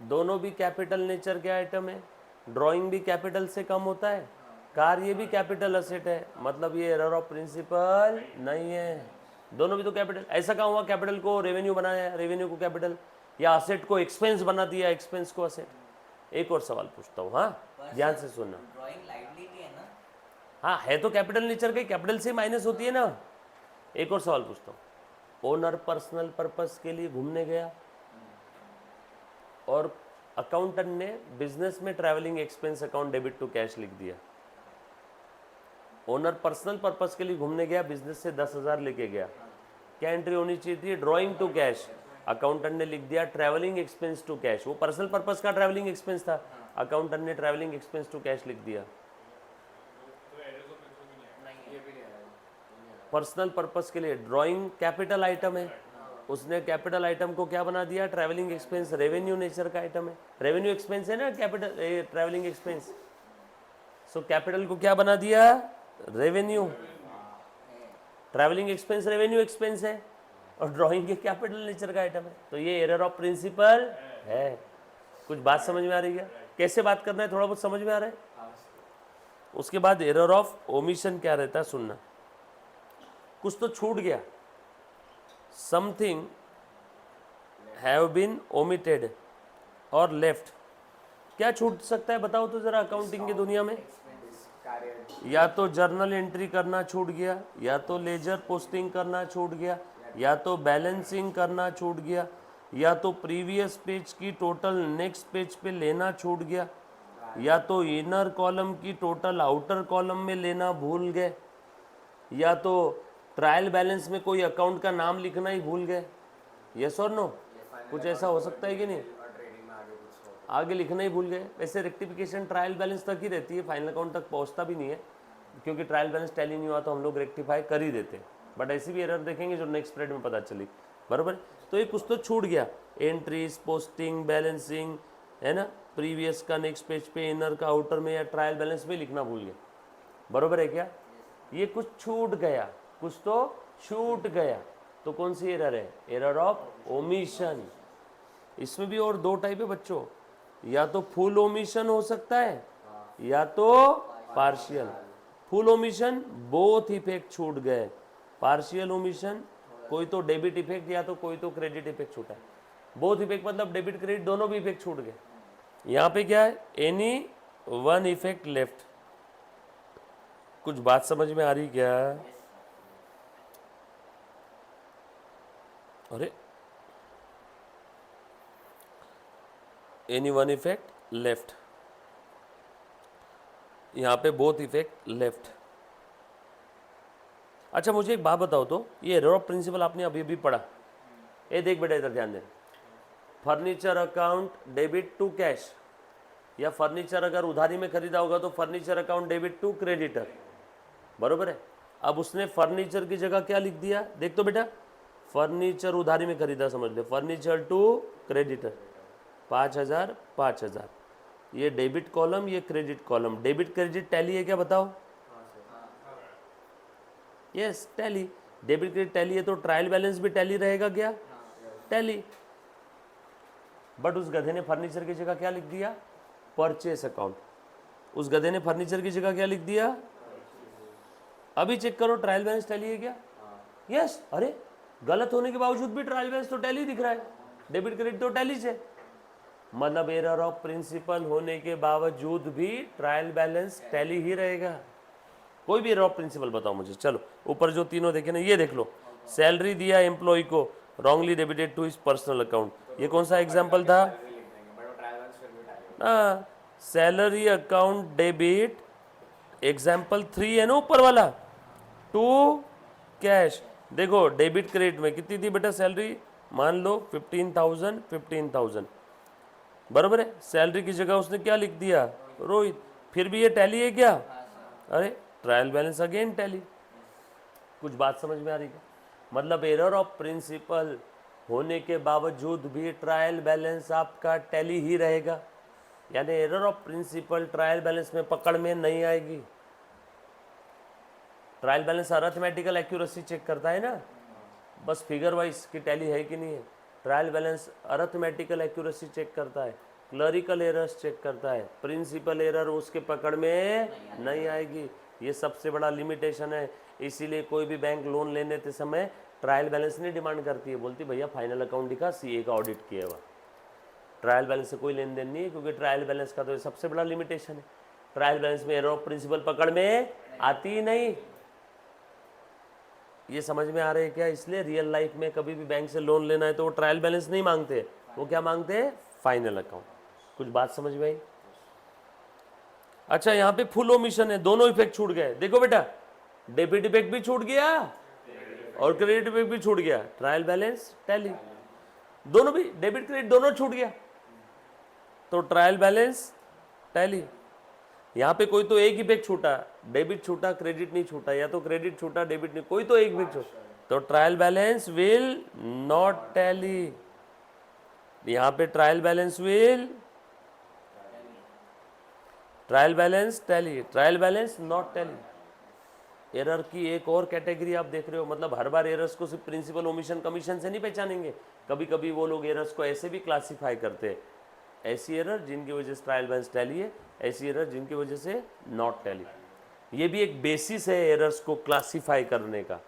दोनों भी कैपिटल नेचर के आइटम है, ड्राइंग भी कैपिटल से कम होता है, कार ये भी कैपिटल असेट है, मतलब ये एरर ऑफ प्रिंसिपल नहीं है। दोनों भी तो कैपिटल, ऐसा कहाँ हुआ कैपिटल को रेवेन्यू बनाया, रेवेन्यू को कैपिटल, या असेट को एक्सपेंस बना दिया, एक्सपेंस को असेट। एक और सवाल पूछता हूँ, हाँ ध्यान से सुनना। ड्राइंग लाइबिलिटी है ना। हाँ है तो कैपिटल नेचर के, कैपिटल से माइनस होती है ना। एक और सवाल पूछता हूँ। ओनर पर्सनल पर्पस के लिए घूमने गया और अकाउंटेंट ने बिजनेस में travelling expense account debit to cash लिख दिया। ओनर पर्सनल पर्पस के लिए घूमने गया, बिजनेस से 10,000 लेके गया, क्या एंट्री होनी चाहिए थी, ड्राइंग टू कैश। अकाउंटेंट ने लिख दिया ट्रैवलिंग एक्सपेंस टू कैश, वो पर्सनल पर्पस का ट्रैवलिंग एक्सपेंस था, अकाउंटेंट ने ट्रैवलिंग एक्सपेंस टू कैश लिख दिया। पर्सनल पर्पस के लिए ड्राइंग कैपिटल आइटम है, उसने कैपिटल आइटम को क्या बना दिया, ट्रैवलिंग एक्सपेंस। रेवेन्यू नेचर का आइटम है, रेवेन्यू एक्सपेंस है ना capital travelling expense. So capital को क्या बना दिया, revenue. Travelling expense revenue expense है और ड्राइंग के कैपिटल नेचर का आइटम है। तो ये एरर ऑफ प्रिंसिपल है। कुछ बात समझ में आ रही है, कैसे बात करना है, थोड़ा बहुत समझ में आ रहा है। उसके बाद एरर ऑफ ओमिशन क्या रहता है, सुनना। कुछ तो छूट गया, समथिंग हैव बीन ओमिटेड और लेफ्ट। क्या छूट सकता है बताओ तो जरा अकाउंटिंग की दुनिया में। या तो जर्नल एंट्री करना छूट गया, या तो लेजर पोस्टिंग करना छूट गया, या तो बैलेंसिंग करना छूट गया, या तो प्रीवियस पेज की टोटल नेक्स्ट पेज पे लेना छूट गया, या तो इनर कॉलम की टोटल आउटर कॉलम में लेना भूल गए, या तो ट्रायल बैलेंस में कोई अकाउंट का नाम लिखना ही भूल गए। यस और नो, कुछ ऐसा हो सकता है कि नहीं, आगे लिखना ही भूल गए। वैसे रेक्टिफिकेशन ट्रायल बैलेंस तक ही रहती है, फाइनल अकाउंट तक पहुंचता भी नहीं है, क्योंकि ट्रायल बैलेंस टैली नहीं हुआ तो हम लोग रेक्टिफाई कर ही देते। बट ऐसी भी एरर देखेंगे जो नेक्स्ट स्प्रेड में पता चली, बराबर। तो ये कुछ तो छूट गया, एंट्रीज, पोस्टिंग, बैलेंसिंग, है ना, प्रीवियस का नेक्स्ट पेज पे, इनर का आउटर में, या ट्रायल बैलेंस में लिखना भूल गया, बराबर है क्या। ये कुछ छूट गया, कुछ तो छूट गया, तो कौन सी एरर है, एरर ऑफ ओमिशन। इसमें भी और दो टाइप है बच्चों, या तो फुल ओमिशन हो सकता है, या तो partial. Full omission both effect छूट गए, पार्शियल ओमिशन कोई तो डेबिट इफेक्ट या तो कोई तो क्रेडिट इफेक्ट छूटा है। बोथ इफेक्ट मतलब डेबिट क्रेडिट दोनों भी इफेक्ट छूट गए। यहाँ पे क्या है, एनी वन इफेक्ट लेफ्ट। कुछ बात समझ में आ रही क्या, अरे एनी वन इफेक्ट लेफ्ट, यहाँ पे बोथ इफेक्ट लेफ्ट। अच्छा मुझे एक बात बताओ तो, ये एरर ऑफ प्रिंसिपल आपने अभी अभी पढ़ा, ये देख बेटा इधर ध्यान दे। Furniture account debit to cash, या फर्नीचर अगर उधारी में खरीदा होगा तो furniture account debit to creditor, बरोबर है। अब उसने फर्नीचर की जगह क्या लिख दिया, देख तो बेटा, फर्नीचर उधारी में खरीदा समझ ले, फर्नीचर टू क्रेडिटर 5,000 5,000, ये डेबिट कॉलम, ये credit column. Debit credit tally है क्या बताओ, yes tally. Debit credit tally है तो ट्रायल बैलेंस भी टैली रहेगा क्या, टैली। बट उस गधे ने फर्नीचर की जगह क्या लिख दिया, परचेस अकाउंट। उस गधे ने फर्नीचर की जगह क्या लिख दिया, अभी चेक करो ट्रायल बैलेंस टैली है क्या, यस। अरे गलत होने के बावजूद भी ट्रायल बैलेंस तो टैली दिख रहा है, डेबिट क्रेडिट तो टैली से। मतलब एरर ऑफ प्रिंसिपल होने के बावजूद भी ट्रायल बैलेंस टैली ही रहेगा। कोई भी एरर ऑफ प्रिंसिपल बताओ मुझे। चलो ऊपर जो तीनों देखे ना, ये देख लो, सैलरी दिया एम्प्लॉय को, wrongly debited to his personal account, ये कौन सा एग्जांपल था, सैलरी अकाउंट डेबिट, एग्जाम्पल 3 है ना ऊपर वाला, टू कैश। देखो डेबिट क्रेडिट में कितनी थी बेटा सैलरी, मान लो 15,000 15,000, बराबर है। सैलरी की जगह उसने क्या लिख दिया, रोहित। फिर भी ये टैली है क्या, अरे ट्रायल बैलेंस अगेन टैली। कुछ बात समझ में आ रही है, मतलब एरर ऑफ प्रिंसिपल होने के बावजूद भी ट्रायल बैलेंस आपका टैली ही रहेगा, यानी error of principle trial balance में पकड़ में नहीं आएगी। Trial balance arithmetical accuracy check करता है ना, बस फिगर वाइज की टैली है कि नहीं है। Trial balance arithmetical accuracy check करता है, क्लरिकल एरर्स चेक करता है, प्रिंसिपल एरर उसके पकड़ में नहीं आएगी। ये सबसे बड़ा लिमिटेशन है। इसीलिए कोई भी बैंक लोन लेने के समय ट्रायल बैलेंस नहीं डिमांड करती है, बोलती भैया फाइनल अकाउंट दिखा, सीए का ऑडिट किया हुआ। ट्रायल बैलेंस से कोई लेन देन नहीं है, क्योंकि ट्रायल बैलेंस का तो ये सबसे बड़ा लिमिटेशन है। ट्रायल बैलेंस में एरर ऑफ प्रिंसिपल पकड़ में आती ही नहीं। ये समझ में आ रहा है क्या। इसलिए रियल लाइफ में कभी भी बैंक से लोन लेना है तो वो ट्रायल बैलेंस नहीं मांगते, वो क्या मांगते हैं, फाइनल अकाउंट। कुछ बात समझ में आई। अच्छा यहाँ पे फुल ओमिशन है, दोनों इफेक्ट छूट गए। देखो बेटा डेबिट इफेक्ट भी छूट गया और क्रेडिट इफेक्ट भी छूट गया, ट्रायल बैलेंस टैली, दोनों भी डेबिट क्रेडिट दोनों छूट गया, तो ट्रायल बैलेंस टैली। यहाँ पे कोई तो एक इफेक्ट छूटा, डेबिट छूटा क्रेडिट नहीं छूटा, या तो क्रेडिट छूटा डेबिट नहीं, कोई तो एक इफेक्ट छूटा, तो trial balance will not tally, यहाँ पे trial balance will, trial balance tally, trial balance not tally. Error की एक और कैटेगरी आप देख रहे हो, मतलब हर बार एरर्स को सिर्फ प्रिंसिपल ओमिशन कमीशन से नहीं पहचानेंगे, कभी कभी वो लोग एरर्स को ऐसे भी क्लासिफाई करते हैं, ऐसी एरर जिनकी वजह से ट्रायल बैलेंस टैली है, ऐसी एरर जिनकी वजह से नॉट टैली। ये भी एक बेसिस है एरर्स को क्लासिफाई करने का।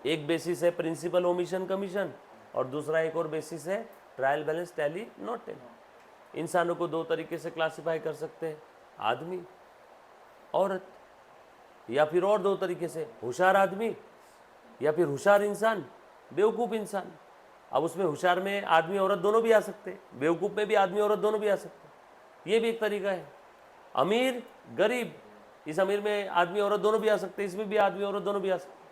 एक बेसिस है प्रिंसिपल ओमिशन कमीशन और दूसरा एक और बेसिस है trial balance tally not tally. इंसानों को दो तरीके से क्लासिफाई कर सकते हैं, आदमी, औरत, या फिर और दो तरीके से, होशियार आदमी या फिर होशियार इंसान, बेवकूफ़ इंसान। अब उसमें होशियार में आदमी औरत दोनों भी आ सकते हैं, बेवकूफ़ में भी आदमी औरत दोनों भी आ सकते हैं, ये भी एक तरीका है। अमीर गरीब, इस अमीर में आदमी औरत दोनों भी आ सकते हैं, इसमें भी आदमी औरत दोनों भी आ सकते हैं,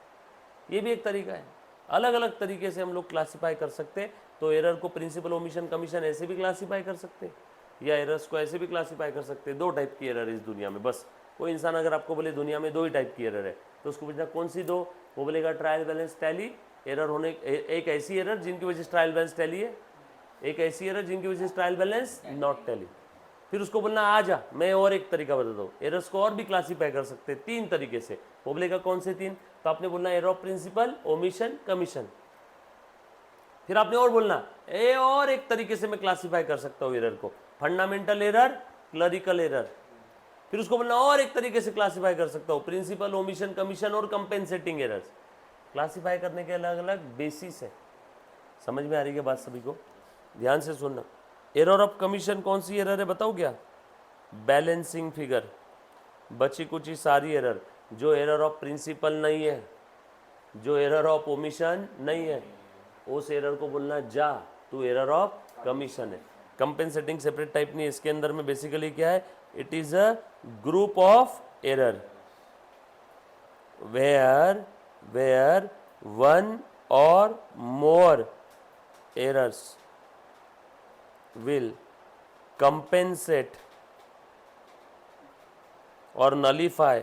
ये भी एक तरीका है। अलग अलग तरीके से हम लोग क्लासीफाई कर सकते हैं। तो एरर को प्रिंसिपल ओमिशन कमीशन ऐसे भी क्लासीफाई कर सकते हैं, या एरर्स को ऐसे भी क्लासीफाई कर सकते हैं। दो टाइप की एरर है इस दुनिया में, बस। कोई इंसान अगर आपको बोले दुनिया में दो ही टाइप की एरर है, तो उसको पूछना कौन सी दो, वो बोलेगा ट्रायल बैलेंस टैली एरर होने, एक ऐसी एरर जिनकी वजह से ट्रायल बैलेंस टैली है, एक ऐसी एरर जिनकी वजह से ट्रायल बैलेंस नॉट टैली। फिर उसको बोलना आ जा, मैं और एक तरीका बताता हूँ, एरर्स को और भी क्लासीफाई कर सकते हैं तीन तरीके से। वो बोलेगा कौन से तीन, तो आपने बोलना error of principle omission commission. फिर आपने और बोलना ए और एक तरीके से मैं क्लासीफाई कर सकता हूँ एरर को, फंडामेंटल एरर, क्लरिकल एरर। फिर उसको बोलना और एक तरीके से क्लासीफाई कर सकता हूँ, प्रिंसिपल ओमिशन कमीशन और कंपेंसेटिंग एरर्स। क्लासीफाई करने के अलग अलग बेसिस है। समझ में आ रही है बात सभी को? ध्यान से सुनना। एरर ऑफ कमीशन कौन सी एरर है बताओ क्या? Balancing figure. बची कुची सारी एरर जो एरर ऑफ प्रिंसिपल नहीं है, जो एरर ऑफ ओमिशन नहीं है, उस एरर को बोलना जा तू एरर ऑफ कमीशन है। कंपेंसेटिंग सेपरेट टाइप नहीं है, इसके अंदर में बेसिकली क्या है, it is a group of error where one or more errors will compensate or nullify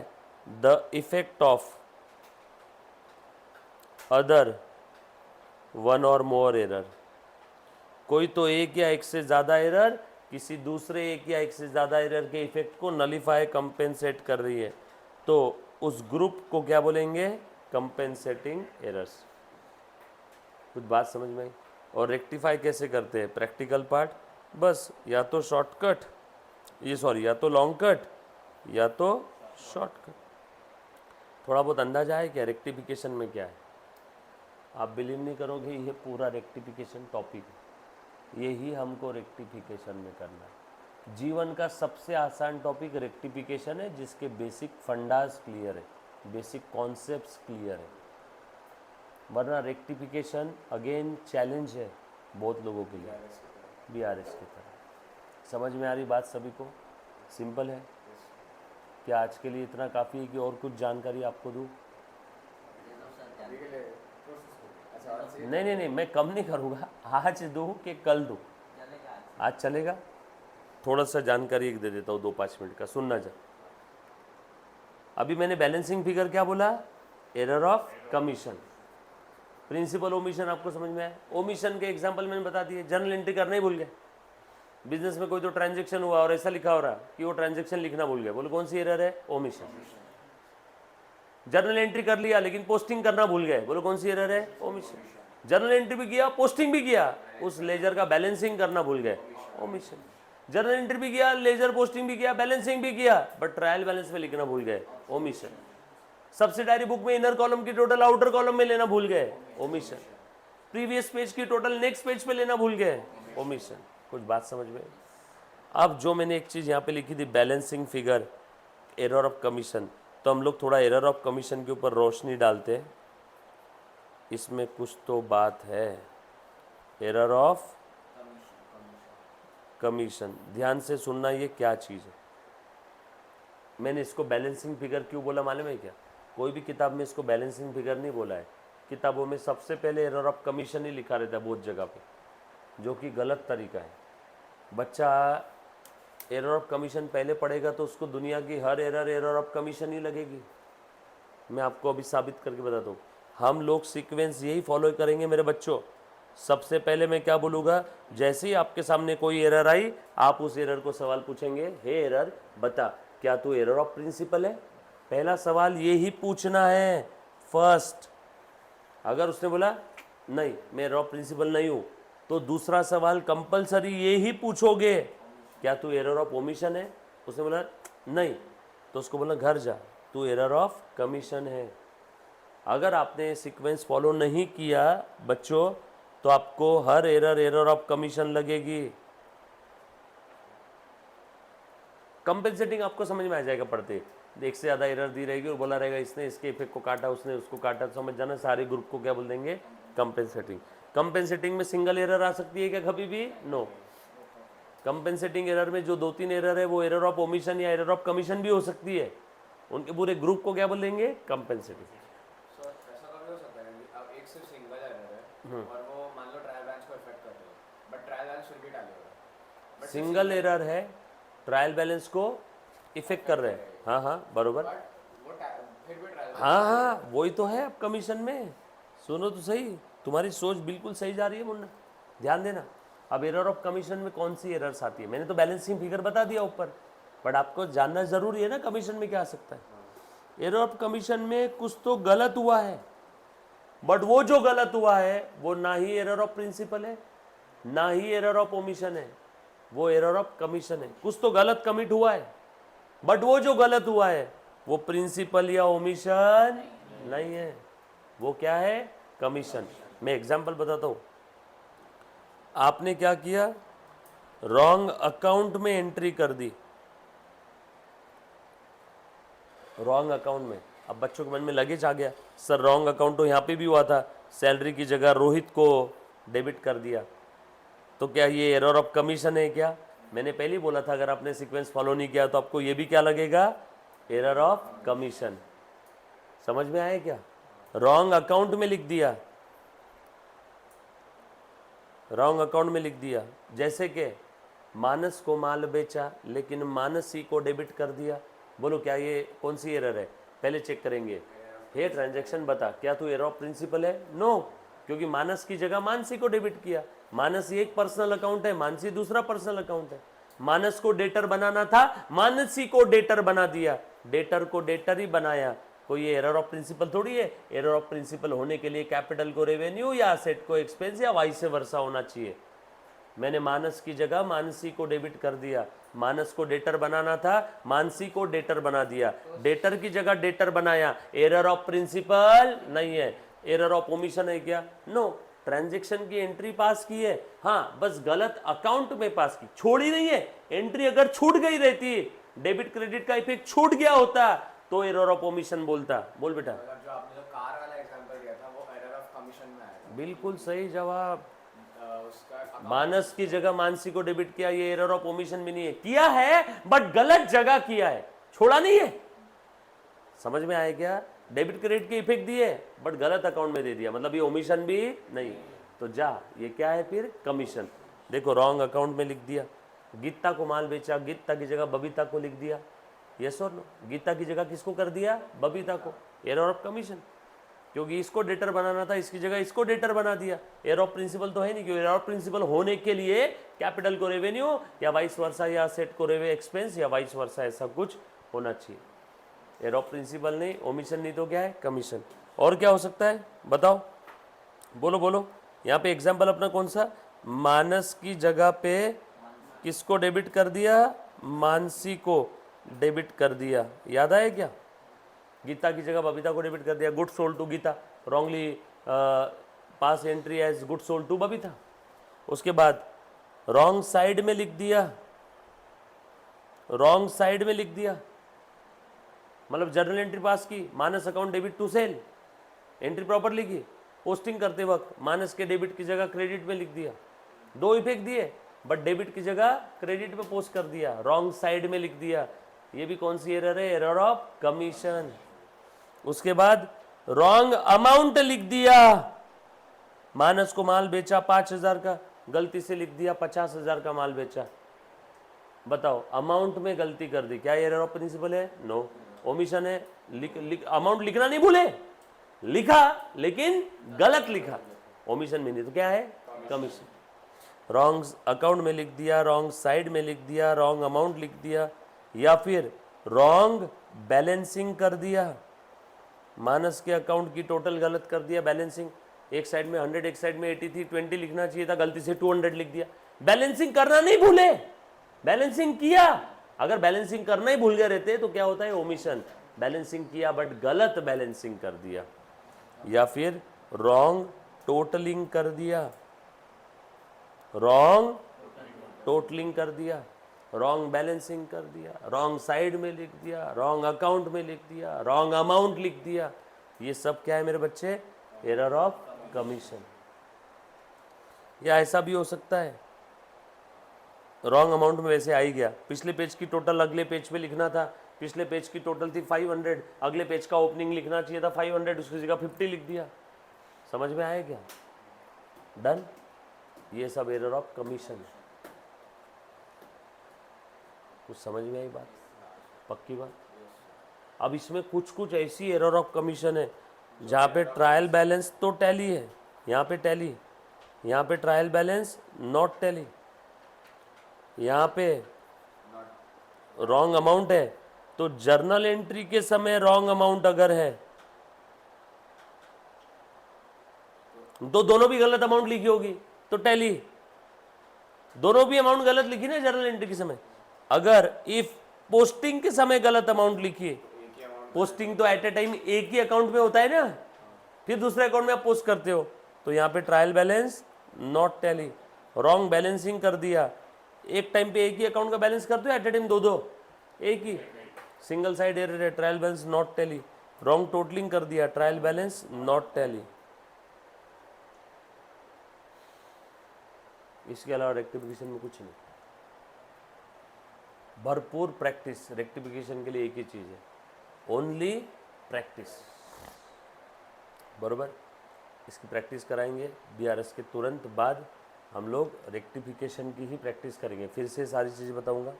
the effect of other one or more error। कोई तो एक या एक से ज़्यादा एरर किसी दूसरे एक या एक से ज़्यादा एरर के इफेक्ट को नलीफाई कंपेंसेट कर रही है, तो उस ग्रुप को क्या बोलेंगे? Compensating errors. कुछ बात समझ में आई? और रेक्टिफाई कैसे करते हैं? प्रैक्टिकल पार्ट, बस या तो शॉर्टकट, या तो लॉन्ग कट या तो शॉर्टकट। थोड़ा बहुत अंदाजा है क्या रेक्टिफिकेशन में क्या है? आप बिलीव नहीं करोगे, ये पूरा रेक्टिफिकेशन टॉपिक है, यही हमको रेक्टिफिकेशन में करना है। जीवन का सबसे आसान टॉपिक रेक्टिफिकेशन है, जिसके बेसिक फंडास क्लियर है, बेसिक कॉन्सेप्ट्स क्लियर है। वरना रेक्टिफिकेशन अगेन चैलेंज है बहुत लोगों के लिए, बीआरएस की तरह। समझ में आ रही बात सभी को? सिंपल है क्या? आज के लिए इतना काफ़ी है कि और कुछ जानकारी आपको दूँ? नहीं, मैं कम नहीं करूँगा, आज दूँ कि कल दूँ? आज चलेगा? थोड़ा सा जानकारी एक दे देता हूँ 2-5 मिनट का, सुनना जा। अभी मैंने बैलेंसिंग फिगर क्या बोला? Error of commission. Principle omission आपको समझ में आया? ओमिशन के एग्जांपल मैंने बता दिए। जर्नल एंट्री करना ही भूल गए। बिजनेस में कोई तो ट्रांजैक्शन हुआ और ऐसा लिखा हो रहा कि वो ट्रांजैक्शन लिखना भूल गए, बोले कौन सी एरर है? ओमिशन। जर्नल एंट्री कर लिया लेकिन पोस्टिंग करना भूल गए, बोले कौन सी एरर है? ओमिशन। जर्नल एंट्री भी किया, पोस्टिंग भी किया, उस लेजर का बैलेंसिंग करना भूल गए, ओमिशन। जर्नल एंट्री भी किया, लेजर पोस्टिंग भी किया, बैलेंसिंग भी किया, बट ट्रायल बैलेंस में लिखना भूल गए, ओमिशन। सब्सिडायरी बुक में इनर कॉलम की टोटल आउटर कॉलम में लेना भूल गए, ओमिशन। प्रीवियस पेज की टोटल नेक्स्ट पेज पे लेना भूल गए, ओमिशन। कुछ बात समझ में? अब जो मैंने एक चीज़ यहाँ पे लिखी थी, balancing figure, error of commission, तो हम लोग थोड़ा एरर ऑफ कमीशन के ऊपर रोशनी डालते हैं। इसमें कुछ तो बात है। एरर ऑफ कमीशन, ध्यान से सुनना, ये क्या चीज़ है। मैंने इसको बैलेंसिंग फिगर क्यों बोला मालूम है क्या? कोई भी किताब में इसको बैलेंसिंग फिगर नहीं बोला है। किताबों में सबसे पहले एरर ऑफ कमीशन ही लिखा रहता है बहुत जगह पे, जो कि गलत तरीका है। बच्चा एरर ऑफ कमीशन पहले पढ़ेगा तो उसको दुनिया की हर एरर ऑफ कमीशन ही लगेगी। मैं आपको अभी साबित करके बताता हूँ। हम लोग सीक्वेंस यही फॉलो करेंगे मेरे बच्चों। सबसे पहले मैं क्या बोलूँगा, जैसे ही आपके सामने कोई एरर आई, आप उस एरर को सवाल पूछेंगे, हे एरर बता क्या तू एरर ऑफ प्रिंसिपल है। पहला सवाल ये ही पूछना है फर्स्ट। अगर उसने बोला नहीं मैं एरर ऑफ प्रिंसिपल नहीं हूँ, तो दूसरा सवाल कंपलसरी ये ही पूछोगे, क्या तू एरर ऑफ ओमिशन है। उसने बोला नहीं, तो उसको बोला घर जा, तू एरर ऑफ कमीशन है। अगर आपने सीक्वेंस फॉलो नहीं किया बच्चों, तो आपको हर एरर ऑफ कमीशन लगेगी। कंपेंसेटिंग आपको समझ में आ जाएगा पढ़ते, एक से ज़्यादा एरर दी रहेगी और बोला रहेगा इसने इसके इफेक्ट को काटा, उसने उसको काटा, समझ जाना सारे ग्रुप को क्या बोल देंगे, कंपेंसेटिंग। कंपेंसेटिंग में सिंगल एरर आ सकती है क्या कभी भी, नो। कंपेंसेटिंग एरर में जो 2-3 एरर है वो एरर ऑफ ओमिशन या एरर ऑफ कमीशन भी हो सकती है, उनके पूरे ग्रुप को क्या बोल देंगे, कंपेंसेटिंग। सो ऐसा कभी हो सकता है कि अब एक सिर्फ सिंगल एरर है और वो मान लो ट्रायल बैलेंस को इफेक्ट कर रही है, बट ट्रायल बैलेंस फिर भी टैली होगा। सिंगल एरर है, ट्रायल बैलेंस को इफेक्ट कर रहे हैं, हाँ हाँ बरोबर, बट वो फिर भी ट्रायल हाँ हाँ वही तो है। अब कमीशन में सुनो तो सही, तुम्हारी सोच बिल्कुल सही जा रही है मुन्ना, ध्यान देना। अब एरर ऑफ कमीशन में कौन सी एरर्स आती है, मैंने तो बैलेंसिंग फिगर बता दिया ऊपर, बट आपको जानना जरूरी है ना कमीशन में क्या आ सकता है। एरर ऑफ कमीशन में कुछ तो गलत हुआ है, बट वो जो गलत हुआ है वो ना ही एरर ऑफ प्रिंसिपल है ना ही एरर ऑफ ओमिशन है, वो एरर ऑफ कमीशन है। कुछ तो गलत कमिट हुआ है, बट वो जो गलत हुआ है वो प्रिंसिपल या ओमिशन नहीं है, वो क्या है, कमीशन। मैं एग्जांपल बताता हूं। आपने क्या किया, रॉन्ग अकाउंट में एंट्री कर दी, रॉन्ग अकाउंट में। अब बच्चों के मन में लगेज आ गया, सर रॉन्ग अकाउंट तो यहाँ पे भी हुआ था, सैलरी की जगह रोहित को डेबिट कर दिया, तो क्या ये एरर ऑफ कमीशन है क्या। मैंने पहले ही बोला था अगर आपने सीक्वेंस फॉलो नहीं किया तो आपको ये भी क्या लगेगा, एरर ऑफ कमीशन। समझ में आया क्या, रॉन्ग अकाउंट में लिख दिया, रॉन्ग अकाउंट में लिख दिया। जैसे कि मानस को माल बेचा लेकिन मानसी को डेबिट कर दिया, बोलो क्या ये कौन सी एरर है, पहले चेक करेंगे। हे ट्रांजैक्शन बता क्या तू एरर ऑफ प्रिंसिपल है, नो, क्योंकि मानस की जगह मानसी को डेबिट किया। मानसी एक पर्सनल अकाउंट है, मानसी दूसरा पर्सनल अकाउंट है। मानस को डेटर बनाना था, मानसी को डेटर बना दिया, डेटर को डेटर ही बनाया। कोई ये एरर ऑफ प्रिंसिपल थोड़ी है। एरर ऑफ प्रिंसिपल होने के लिए कैपिटल को रेवेन्यू या असेट को एक्सपेंस या वाइस वर्सा होना चाहिए। मैंने मानस की जगह मानसी को डेबिट कर दिया, मानस को डेटर बनाना था, मानसी को डेटर बना दिया, डेटर की जगह डेटर बनाया, एरर ऑफ प्रिंसिपल नहीं है। एरर ऑफ ओमिशन है क्या, नो। ट्रांजैक्शन की एंट्री पास की है, हाँ, बस गलत अकाउंट में पास की, छोड़ी नहीं है। एंट्री अगर छूट गई रहती, डेबिट क्रेडिट का इफेक्ट छूट गया होता, तो एरर ऑफ ओमिशन बोलता। बोल बेटा। जो आपने जो कार वाला एग्जांपल दिया था वो एरर ऑफ कमीशन में आएगा। बिल्कुल सही जवाब। उसका मानस की जगह मानसी को डेबिट किया, ये एरर ऑफ ओमिशन भी नहीं है, किया है बट गलत जगह किया है, छोड़ा नहीं है। समझ में आया क्या, डेबिट क्रेडिट के इफेक्ट दिए बट गलत अकाउंट में दे दिया, मतलब ये ओमिशन भी नहीं। तो जा, ये क्या है फिर, कमीशन। देखो रॉन्ग अकाउंट में लिख दिया, गीता को माल बेचा, गीता की जगह बबीता को लिख दिया, यस और नो। गीता की जगह किसको कर दिया, बबीता को, एरर ऑफ कमीशन। क्योंकि इसको डेटर बनाना था, इसकी जगह इसको डेटर बना दिया। एरर ऑफ प्रिंसिपल तो है नहीं, क्योंकि एरर ऑफ प्रिंसिपल होने के लिए कैपिटल को रेवेन्यू या वाइस वर्सा या सेट को रेवे एक्सपेंस या वाइस वर्सा ऐसा कुछ होना चाहिए। एरर ऑफ प्रिंसिपल नहीं, ओमिशन नहीं, तो क्या है, कमीशन। और क्या हो सकता है बताओ, बोलो बोलो। यहाँ पे एग्जाम्पल अपना कौन सा, मानस की जगह पे किसको डेबिट कर दिया, मानसी को डेबिट कर दिया, याद आया क्या। गीता की जगह बबीता को डेबिट कर दिया, good sold to Gita, wrongly pass entry as good sold to Babita. उसके बाद रॉन्ग साइड में लिख दिया, रॉन्ग साइड में लिख दिया, मतलब जर्नल एंट्री पास की, Manas account debit to sale, entry proper लिखी, पोस्टिंग करते वक्त मानस के डेबिट की जगह क्रेडिट में लिख दिया। दो इफेक्ट दिए, बट डेबिट की जगह क्रेडिट में पोस्ट कर दिया, रॉन्ग साइड में लिख दिया। ये भी कौन सी एरर है, एरर ऑफ कमीशन। उसके बाद रॉन्ग अमाउंट लिख दिया, मानस को माल बेचा 5,000 का, गलती से लिख दिया 50,000 का माल बेचा। बताओ, अमाउंट में गलती कर दी, क्या एरर ऑफ प्रिंसिपल है, नो। ओमिशन है, अमाउंट लिखना नहीं भूले, लिखा लेकिन गलत लिखा, ओमिशन मीनिंग तो क्या है, कमीशन। रॉन्ग अकाउंट में लिख दिया, रॉन्ग साइड में लिख दिया, रॉन्ग अमाउंट लिख दिया, या फिर रॉन्ग बैलेंसिंग कर दिया। मानस के अकाउंट की टोटल गलत कर दिया, बैलेंसिंग एक साइड में 100 एक साइड में 80 थी, 20 लिखना चाहिए था, गलती से 200 लिख दिया। बैलेंसिंग करना नहीं भूले, बैलेंसिंग किया, अगर बैलेंसिंग करना ही भूल गए रहते तो क्या होता है, ओमिशन। बैलेंसिंग किया बट गलत बैलेंसिंग कर दिया, या फिर रॉन्ग टोटलिंग कर दिया, रॉन्ग टोटलिंग कर दिया, रॉन्ग बैलेंसिंग कर दिया, रॉन्ग साइड में लिख दिया, रॉन्ग अकाउंट में लिख दिया, रॉन्ग अमाउंट लिख दिया। ये सब क्या है मेरे बच्चे, एरर ऑफ कमीशन। या ऐसा भी हो सकता है, रॉन्ग अमाउंट में वैसे आ ही गया, पिछले पेज की टोटल अगले पेज पे लिखना था, पिछले पेज की टोटल थी 500, अगले पेज का ओपनिंग लिखना चाहिए था 500, उसकी जगह 50 लिख दिया। समझ में आया क्या, डन। ये सब एरर ऑफ कमीशन है। कुछ समझ में आई बात, पक्की बात। अब इसमें कुछ कुछ ऐसी एरर ऑफ कमीशन है जहाँ पे ट्रायल बैलेंस तो टैली है, यहाँ पे टैली, यहाँ पे ट्रायल बैलेंस नॉट टैली, यहाँ पे रॉन्ग अमाउंट है, तो जर्नल एंट्री के समय रॉन्ग अमाउंट अगर है तो दोनों भी गलत अमाउंट लिखी होगी तो टैली, दोनों भी अमाउंट गलत लिखी ना जर्नल एंट्री के समय। अगर इफ पोस्टिंग के समय गलत अमाउंट लिखी, पोस्टिंग तो एट ए टाइम एक ही अकाउंट में होता है ना, फिर दूसरे अकाउंट में आप पोस्ट करते हो, तो यहाँ पे trial balance not tally. Wrong balancing कर दिया, एक टाइम पे एक ही अकाउंट का बैलेंस करते हो एट ए टाइम दो एक ही, सिंगल साइड एरर है, trial balance not tally. Wrong totalling कर दिया, ट्रायल बैलेंस नॉट टैली। इसके अलावा रेक्टिफिकेशन में कुछ नहीं, भरपूर प्रैक्टिस। रेक्टिफिकेशन के लिए एक ही चीज़ है, ओनली प्रैक्टिस, बरोबर। इसकी प्रैक्टिस कराएंगे, बीआरएस के तुरंत बाद हम लोग रेक्टिफिकेशन की ही प्रैक्टिस करेंगे। फिर से सारी चीज़ें बताऊंगा,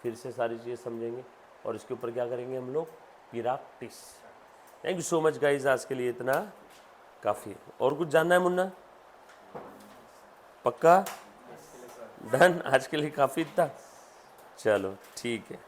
फिर से सारी चीज़ें समझेंगे, और इसके ऊपर क्या करेंगे हम लोग, practice. Thank you so much guys, आज के लिए इतना काफ़ी। और कुछ जानना है मुन्ना, पक्का, डन, आज के लिए काफ़ी था, चलो ठीक है।